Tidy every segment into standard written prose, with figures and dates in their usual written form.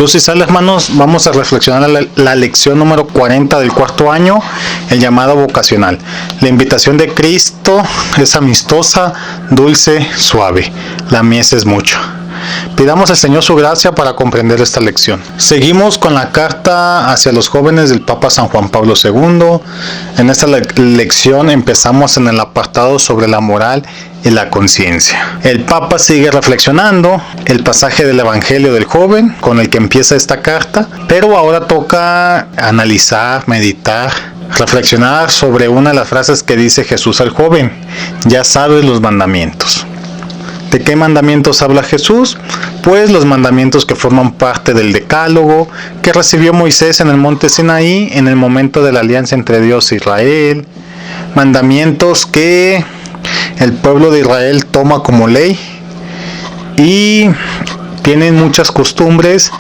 Luz y sal, hermanos, vamos a reflexionar la lección número 40 del cuarto año, el llamado vocacional. La invitación de Cristo es amistosa, dulce, suave. La mies es mucho. Pidamos al Señor su gracia para comprender esta lección. Seguimos con la carta hacia los jóvenes del Papa San Juan Pablo II. En esta lección empezamos en el apartado sobre la moral y la conciencia. El Papa sigue reflexionando el pasaje del Evangelio del joven con el que empieza esta carta, pero ahora toca analizar, meditar, reflexionar sobre una de las frases que dice Jesús al joven: ya sabes los mandamientos. ¿De qué mandamientos habla Jesús? Pues los mandamientos que forman parte del decálogo que recibió Moisés en el monte Sinaí en el momento de la alianza entre Dios e Israel. Mandamientos que el pueblo de Israel toma como ley y tienen muchas costumbres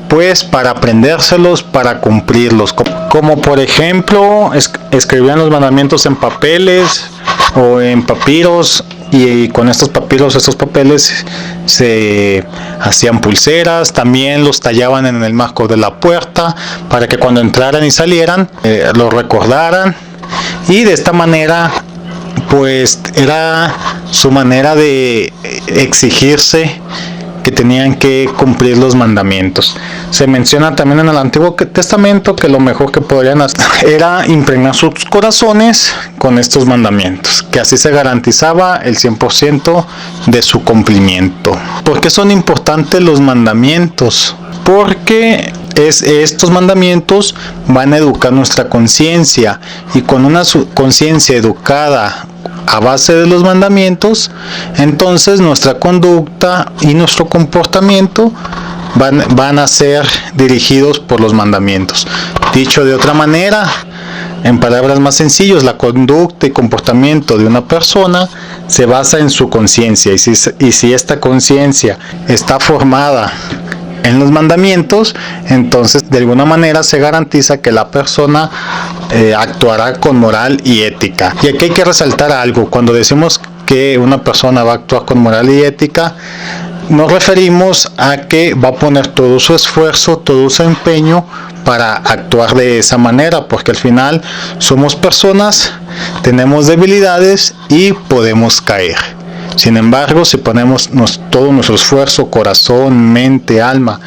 pues para aprendérselos, para cumplirlos. Como por ejemplo, escribían los mandamientos en papeles o en papiros, y con estos papeles se hacían pulseras. También los tallaban en el marco de la puerta para que cuando entraran y salieran lo recordaran, y de esta manera pues era su manera de exigirse que tenían que cumplir los mandamientos. Se menciona también en el Antiguo Testamento que lo mejor que podrían hacer era impregnar sus corazones con estos mandamientos, que así se garantizaba el 100% de su cumplimiento. ¿Por qué son importantes los mandamientos? Porque estos mandamientos van a educar nuestra conciencia, y con una conciencia educada a base de los mandamientos, entonces nuestra conducta y nuestro comportamiento van a ser dirigidos por los mandamientos. Dicho de otra manera, en palabras más sencillas, la conducta y comportamiento de una persona se basa en su conciencia, y si esta conciencia está formada en los mandamientos, entonces de alguna manera se garantiza que la persona actuará con moral y ética. Y aquí hay que resaltar algo: cuando decimos que una persona va a actuar con moral y ética, nos referimos a que va a poner todo su esfuerzo, todo su empeño para actuar de esa manera, porque al final somos personas, tenemos debilidades y podemos caer. Sin embargo, si ponemos todo nuestro esfuerzo, corazón, mente, alma,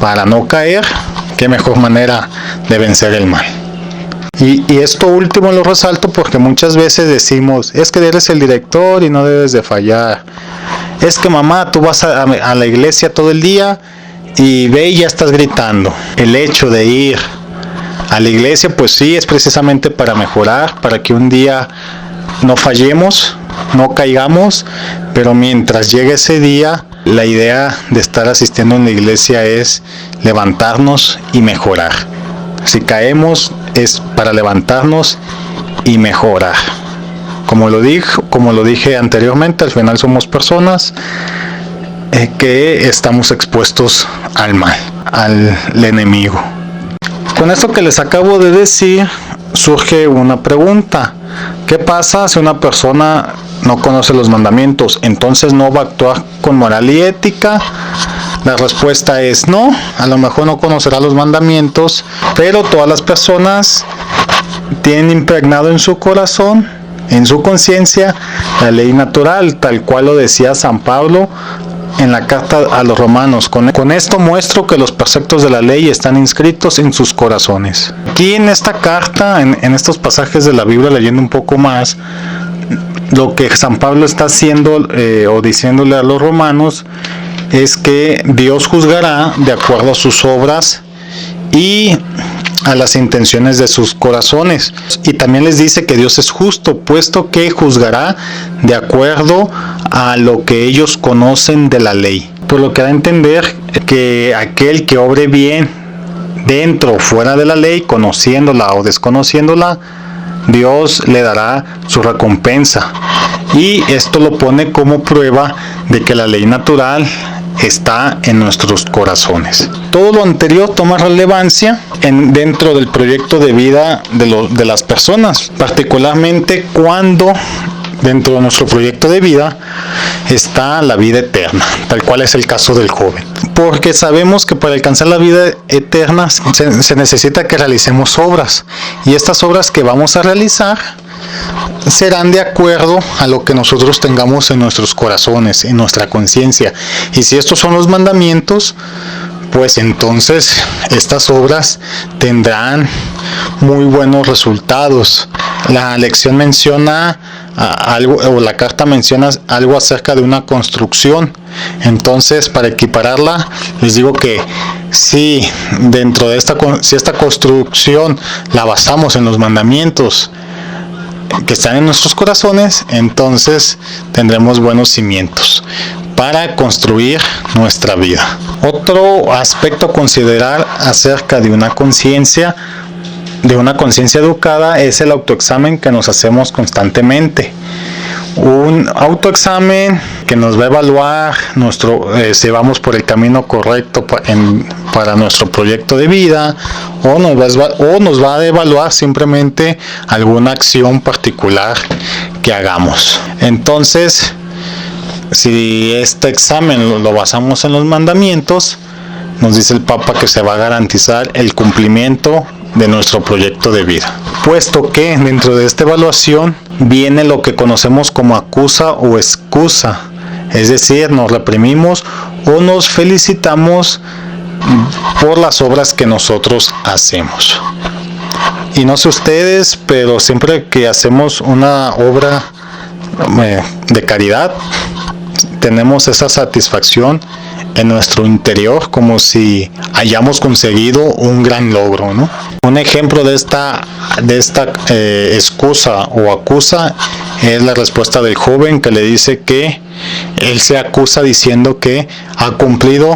para no caer, qué mejor manera de vencer el mal. Y esto último lo resalto porque muchas veces decimos: es que eres el director y no debes de fallar. Es que mamá, tú vas a la iglesia todo el día y ve y ya estás gritando. El hecho de ir a la iglesia, pues sí, es precisamente para mejorar, para que un día no fallemos, no caigamos, pero mientras llegue ese día, la idea de estar asistiendo a la iglesia es levantarnos y mejorar. Si caemos es para levantarnos y mejorar. Como lo dije anteriormente, al final somos personas que estamos expuestos al mal, al enemigo. Con esto que les acabo de decir, surge una pregunta: ¿qué pasa si una persona no conoce los mandamientos? ¿Entonces no va a actuar con moral y ética? La respuesta es no. A lo mejor no conocerá los mandamientos, pero todas las personas tienen impregnado en su corazón, en su conciencia, la ley natural, tal cual lo decía San Pablo en la carta a los romanos: con esto muestro que los preceptos de la ley están inscritos en sus corazones. Aquí en esta carta, en estos pasajes de la Biblia, leyendo un poco más, lo que San Pablo está haciendo o diciéndole a los romanos es que Dios juzgará de acuerdo a sus obras y a las intenciones de sus corazones. Y también les dice que Dios es justo, puesto que juzgará de acuerdo a lo que ellos conocen de la ley. Por lo que da a entender que aquel que obre bien dentro o fuera de la ley, conociéndola o desconociéndola, Dios le dará su recompensa. Y esto lo pone como prueba de que la ley natural está en nuestros corazones. Todo lo anterior toma relevancia dentro del proyecto de vida de las personas, particularmente cuando dentro de nuestro proyecto de vida está la vida eterna, tal cual es el caso del joven. Porque sabemos que para alcanzar la vida eterna se necesita que realicemos obras, y estas obras que vamos a realizar serán de acuerdo a lo que nosotros tengamos en nuestros corazones, en nuestra conciencia. Y si estos son los mandamientos, pues entonces estas obras tendrán muy buenos resultados. La lección menciona algo, o la carta menciona algo acerca de una construcción. Entonces, para equipararla, les digo que si dentro de esta construcción la basamos en los mandamientos que están en nuestros corazones, entonces tendremos buenos cimientos para construir nuestra vida. Otro aspecto a considerar acerca de una conciencia educada es el autoexamen que nos hacemos constantemente. Un autoexamen que nos va a evaluar si vamos por el camino correcto para nuestro proyecto de vida, o nos va a evaluar simplemente alguna acción particular que hagamos. Entonces, si este examen lo basamos en los mandamientos, nos dice el Papa que se va a garantizar el cumplimiento de nuestro proyecto de vida, puesto que dentro de esta evaluación viene lo que conocemos como acusa o excusa, es decir, nos reprimimos o nos felicitamos por las obras que nosotros hacemos. Y no sé ustedes, pero siempre que hacemos una obra de caridad, tenemos esa satisfacción en nuestro interior, como si hayamos conseguido un gran logro, ¿no? Un ejemplo de esta excusa o acusa es la respuesta del joven, que le dice que él se acusa diciendo que ha cumplido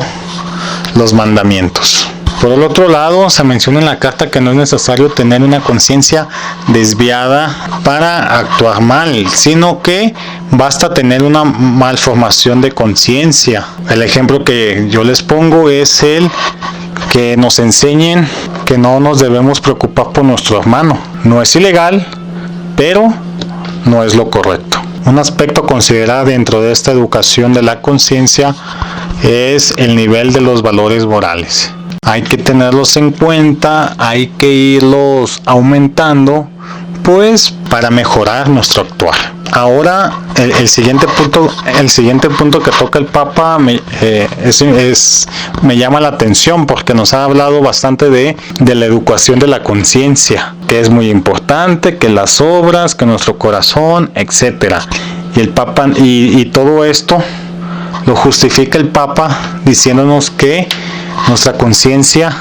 los mandamientos. Por el otro lado, se menciona en la carta que no es necesario tener una conciencia desviada para actuar mal, sino que basta tener una malformación de conciencia. El ejemplo que yo les pongo es el que nos enseñen que no nos debemos preocupar por nuestro hermano. No es ilegal, pero no es lo correcto. Un aspecto a considerar dentro de esta educación de la conciencia es el nivel de los valores morales. Hay que tenerlos en cuenta, hay que irlos aumentando, pues para mejorar nuestro actuar. Ahora el siguiente punto que toca el Papa me llama la atención, porque nos ha hablado bastante de la educación de la conciencia, que es muy importante, que las obras, que nuestro corazón, etcétera. Y el Papa y todo esto lo justifica el Papa diciéndonos que nuestra conciencia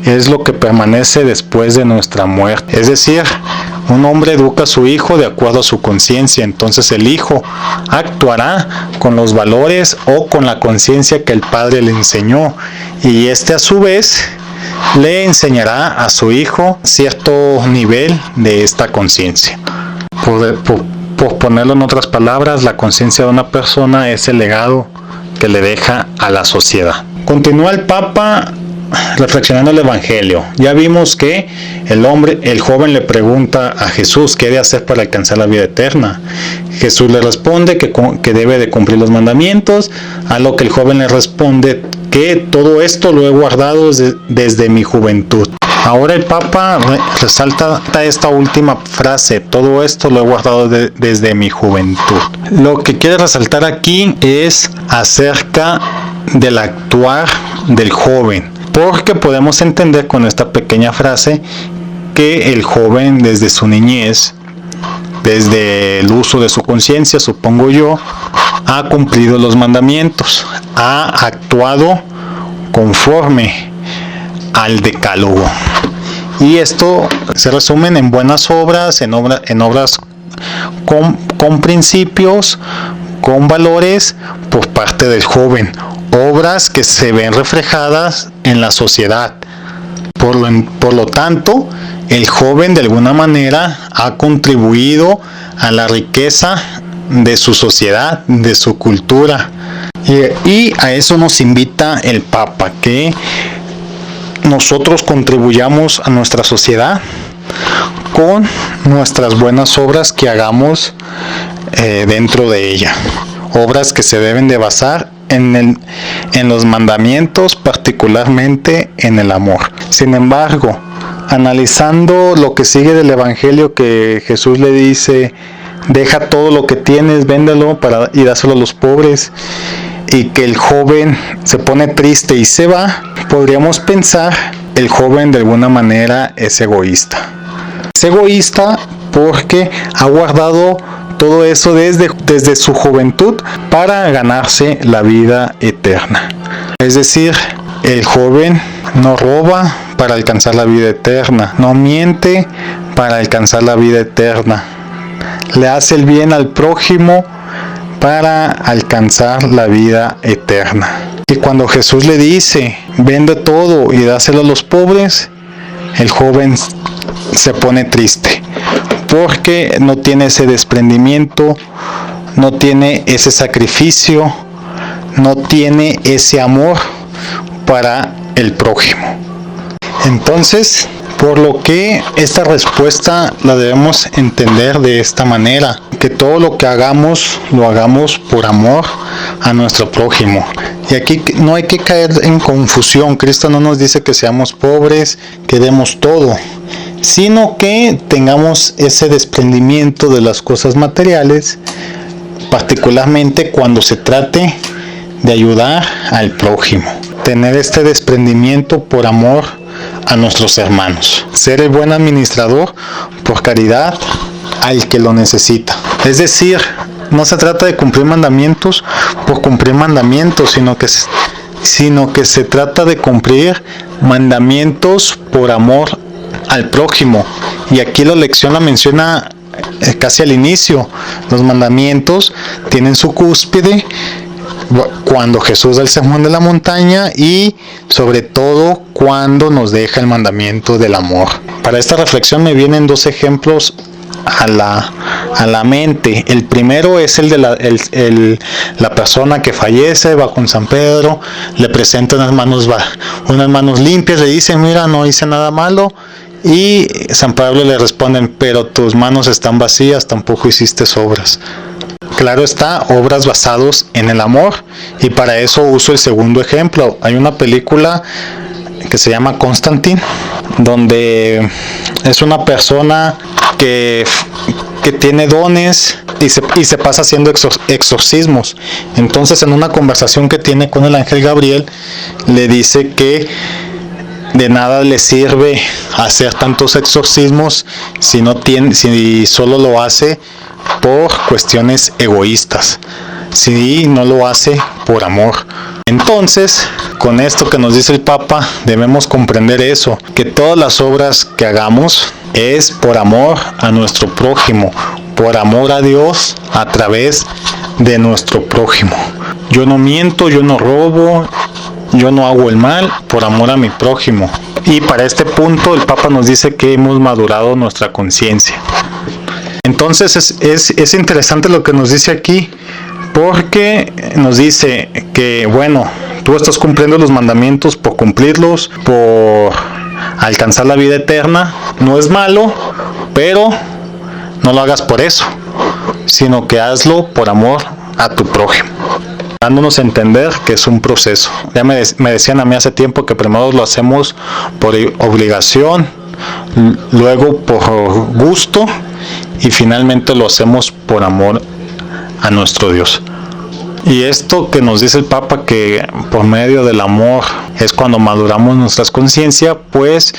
es lo que permanece después de nuestra muerte. Es decir, un hombre educa a su hijo de acuerdo a su conciencia, entonces el hijo actuará con los valores o con la conciencia que el padre le enseñó, y este a su vez le enseñará a su hijo cierto nivel de esta conciencia. Por ponerlo en otras palabras, la conciencia de una persona es el legado que le deja a la sociedad. Continúa el Papa reflexionando el Evangelio. Ya vimos que el joven le pregunta a Jesús qué debe hacer para alcanzar la vida eterna. Jesús le responde que debe de cumplir los mandamientos, a lo que el joven le responde que todo esto lo he guardado desde mi juventud. Ahora el Papa resalta esta última frase: todo esto lo he guardado desde mi juventud. Lo que quiere resaltar aquí es acerca del actuar del joven, porque podemos entender con esta pequeña frase que el joven desde su niñez, desde el uso de su conciencia, supongo yo, ha cumplido los mandamientos, ha actuado conforme al decálogo. Y esto se resume en buenas obras, en obras con principios, con valores por parte del joven. Obras que se ven reflejadas en la sociedad. Por lo tanto, el joven de alguna manera ha contribuido a la riqueza de su sociedad, de su cultura. Y a eso nos invita el Papa, que nosotros contribuyamos a nuestra sociedad con nuestras buenas obras que hagamos dentro de ella. Obras que se deben de basar en los mandamientos, particularmente en el amor. Sin embargo, analizando lo que sigue del Evangelio, que Jesús le dice: deja todo lo que tienes, véndelo y dáselo a los pobres, y que el joven se pone triste y se va, podríamos pensar, el joven de alguna manera es egoísta. Es egoísta porque ha guardado todo eso desde su juventud para ganarse la vida eterna. Es decir, el joven no roba para alcanzar la vida eterna, no miente para alcanzar la vida eterna, le hace el bien al prójimo para alcanzar la vida eterna. Y cuando Jesús le dice: vende todo y dáselo a los pobres, el joven se pone triste porque no tiene ese desprendimiento, no tiene ese sacrificio, no tiene ese amor para el prójimo. Entonces, por lo que esta respuesta la debemos entender de esta manera: que todo lo que hagamos, lo hagamos por amor a nuestro prójimo. Y aquí no hay que caer en confusión. Cristo no nos dice que seamos pobres, que demos todo, sino que tengamos ese desprendimiento de las cosas materiales, particularmente cuando se trate de ayudar al prójimo. Tener este desprendimiento por amor a nuestros hermanos. Ser el buen administrador por caridad al que lo necesita. Es decir, no se trata de cumplir mandamientos por cumplir mandamientos, sino que se trata de cumplir mandamientos por amor al prójimo. Y aquí la lección la menciona casi al inicio. Los mandamientos tienen su cúspide cuando Jesús da el sermón de la montaña, y sobre todo cuando nos deja el mandamiento del amor. Para esta reflexión me vienen dos ejemplos a la mente. El primero es el de la persona que fallece, va con San Pedro, le presenta unas manos limpias, le dice: mira, no hice nada malo. Y San Pablo le responde: pero tus manos están vacías, tampoco hiciste obras. Claro está, obras basadas en el amor, y para eso uso el segundo ejemplo. Hay una película que se llama Constantine, donde es una persona que tiene dones y se pasa haciendo exorcismos. Entonces, en una conversación que tiene con el ángel Gabriel, le dice que de nada le sirve hacer tantos exorcismos si solo lo hace por cuestiones egoístas, si no lo hace por amor. Entonces, con esto que nos dice el Papa, debemos comprender eso, que todas las obras que hagamos es por amor a nuestro prójimo, por amor a Dios a través de nuestro prójimo. Yo no miento, yo no robo, yo no hago el mal, por amor a mi prójimo. Y para este punto el Papa nos dice que hemos madurado nuestra conciencia. Entonces es interesante lo que nos dice aquí, porque nos dice que, bueno, tú estás cumpliendo los mandamientos por cumplirlos, por alcanzar la vida eterna. No es malo, pero no lo hagas por eso, sino que hazlo por amor a tu prójimo, dándonos a entender que es un proceso. Ya me decían a mí hace tiempo que primero lo hacemos por obligación, luego por gusto, y finalmente lo hacemos por amor a nuestro Dios. Y esto que nos dice el Papa, que por medio del amor es cuando maduramos nuestras conciencias, pues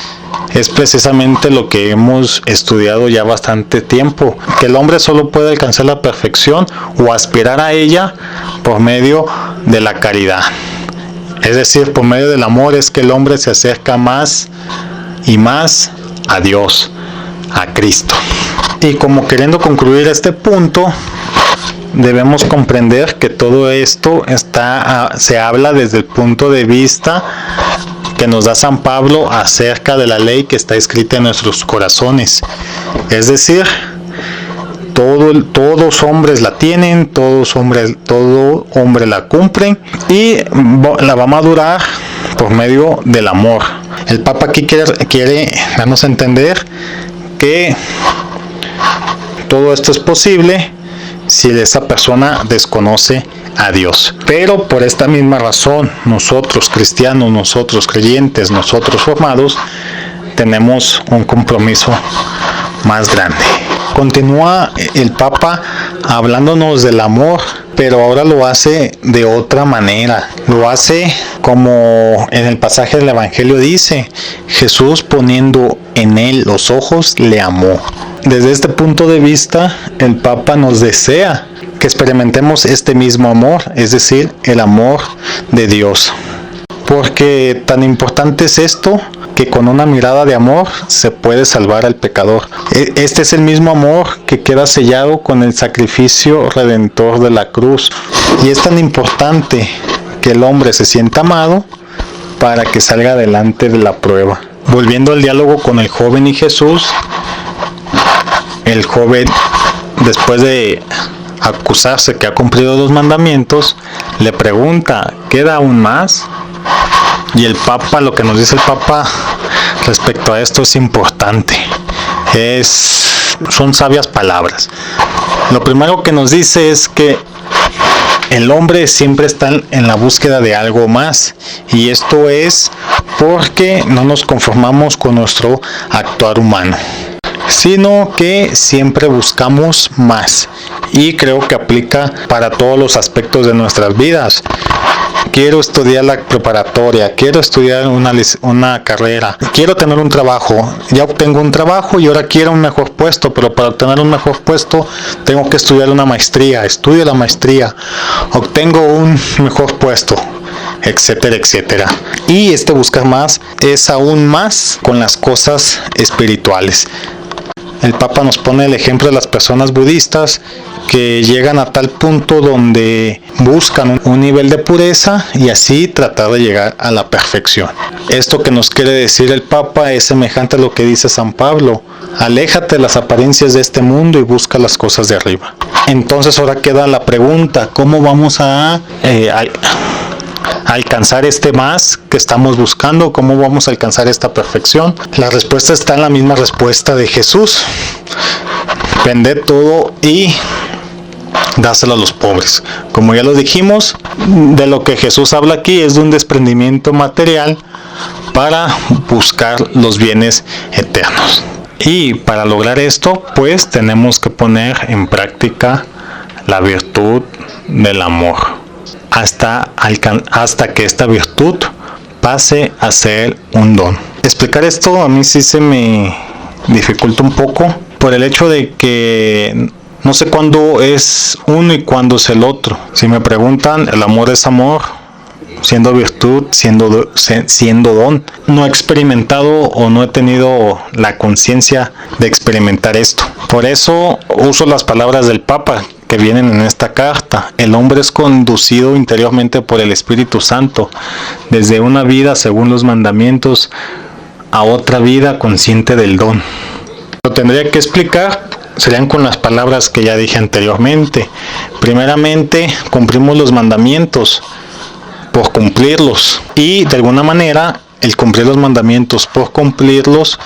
es precisamente lo que hemos estudiado ya bastante tiempo, que el hombre solo puede alcanzar la perfección o aspirar a ella por medio de la caridad. Es decir, por medio del amor es que el hombre se acerca más y más a Dios, a Cristo. Y como queriendo concluir este punto, debemos comprender que todo esto se habla desde el punto de vista que nos da San Pablo acerca de la ley que está escrita en nuestros corazones. Es decir, todos hombres la tienen, todo hombre la cumplen, y la va a madurar por medio del amor. El Papa aquí quiere darnos a entender que todo esto es posible si esa persona desconoce a Dios. Pero por esta misma razón, nosotros cristianos, nosotros creyentes, nosotros formados, tenemos un compromiso más grande. Continúa el Papa hablándonos del amor, pero ahora lo hace de otra manera. Lo hace como en el pasaje del Evangelio dice: Jesús, poniendo en él los ojos, le amó. Desde este punto de vista, el Papa nos desea que experimentemos este mismo amor, es decir, el amor de Dios. Porque tan importante es esto, que con una mirada de amor se puede salvar al pecador. Este es el mismo amor que queda sellado con el sacrificio redentor de la cruz. Y es tan importante que el hombre se sienta amado para que salga adelante de la prueba. Volviendo al diálogo con el joven y Jesús, el joven, después de acusarse que ha cumplido los mandamientos, le pregunta: ¿queda aún más? Y el Papa, lo que nos dice el Papa respecto a esto es importante. Son sabias palabras. Lo primero que nos dice es que el hombre siempre está en la búsqueda de algo más, y esto es porque no nos conformamos con nuestro actuar humano, sino que siempre buscamos más, y creo que aplica para todos los aspectos de nuestras vidas. Quiero estudiar la preparatoria, quiero estudiar una carrera, quiero tener un trabajo, ya obtengo un trabajo y ahora quiero un mejor puesto, pero para obtener un mejor puesto tengo que estudiar una maestría, estudio la maestría, obtengo un mejor puesto, etcétera, etcétera. Y buscar más es aún más con las cosas espirituales. El Papa nos pone el ejemplo de las personas budistas que llegan a tal punto donde buscan un nivel de pureza y así tratar de llegar a la perfección. Esto que nos quiere decir el Papa es semejante a lo que dice San Pablo: aléjate de las apariencias de este mundo y busca las cosas de arriba. Entonces ahora queda la pregunta: ¿cómo vamos a alcanzar este más que estamos buscando? ¿Cómo vamos a alcanzar esta perfección? La respuesta está en la misma respuesta de Jesús: vended todo y dáselo a los pobres. Como ya lo dijimos, de lo que Jesús habla aquí es de un desprendimiento material para buscar los bienes eternos. Y para lograr esto, pues tenemos que poner en práctica la virtud del amor, hasta que esta virtud pase a ser un don. Explicar esto a mí sí se me dificulta un poco, por el hecho de que no sé cuándo es uno y cuándo es el otro. Si me preguntan, el amor es amor, siendo virtud, siendo don. No he experimentado o no he tenido la conciencia de experimentar esto. Por eso uso las palabras del Papa que vienen en esta carta. El hombre es conducido interiormente por el Espíritu Santo, desde una vida según los mandamientos a otra vida consciente del don. Lo tendría que explicar, serían con las palabras que ya dije anteriormente. Primeramente, cumplimos los mandamientos por cumplirlos, y de alguna manera el cumplir los mandamientos por cumplirlos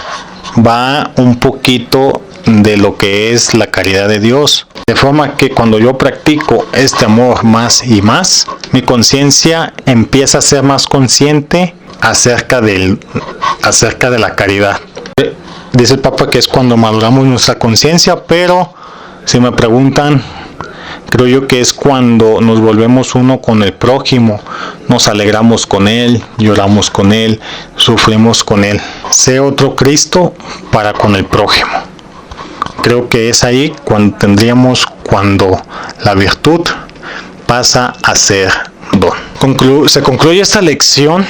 va un poquito de lo que es la caridad de Dios, de forma que cuando yo practico este amor más y más, mi conciencia empieza a ser más consciente acerca de la caridad. Dice el Papa que es cuando maduramos nuestra conciencia, pero si me preguntan, creo yo que es cuando nos volvemos uno con el prójimo, nos alegramos con él, lloramos con él, sufrimos con él. Sé otro Cristo para con el prójimo. Creo que es ahí cuando la virtud pasa a ser don. Se concluye esta lección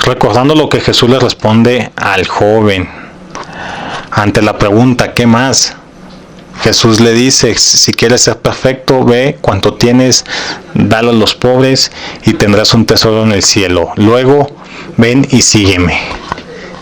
recordando lo que Jesús le responde al joven ante la pregunta ¿qué más? Jesús le dice: si quieres ser perfecto, ve, cuanto tienes, dalo a los pobres y tendrás un tesoro en el cielo. Luego, ven y sígueme.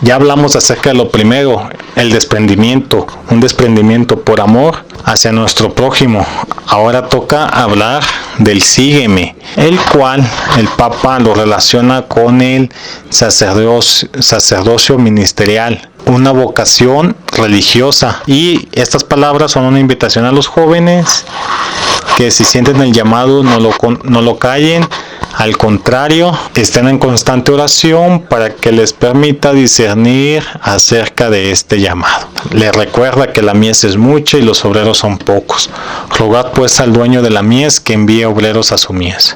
Ya hablamos acerca de lo primero, el desprendimiento, un desprendimiento por amor hacia nuestro prójimo. Ahora toca hablar del sígueme, el cual el Papa lo relaciona con el sacerdocio ministerial, una vocación religiosa. Y estas palabras son una invitación a los jóvenes que si sienten el llamado no lo callen, al contrario, estén en constante oración para que les permita discernir acerca de este llamado. Les recuerda que la mies es mucha y los obreros son pocos. Rogad pues al dueño de la mies que envíe obreros a su mies.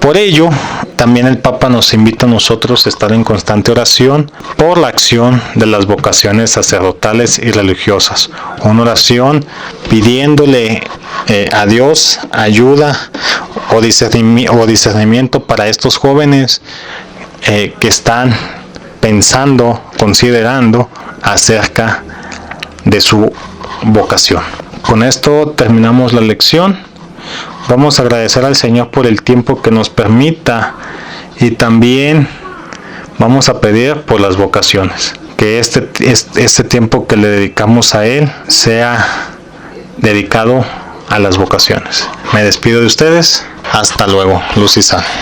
Por ello, también el Papa nos invita a nosotros a estar en constante oración por la acción de las vocaciones sacerdotales y religiosas. Una oración pidiéndole a Dios ayuda o discernimiento para estos jóvenes que están pensando, considerando acerca de su vocación. Con esto terminamos la lección. Vamos a agradecer al Señor por el tiempo que nos permita y también vamos a pedir por las vocaciones. Que este tiempo que le dedicamos a Él sea dedicado a las vocaciones. Me despido de ustedes. Hasta luego. Luz y sal.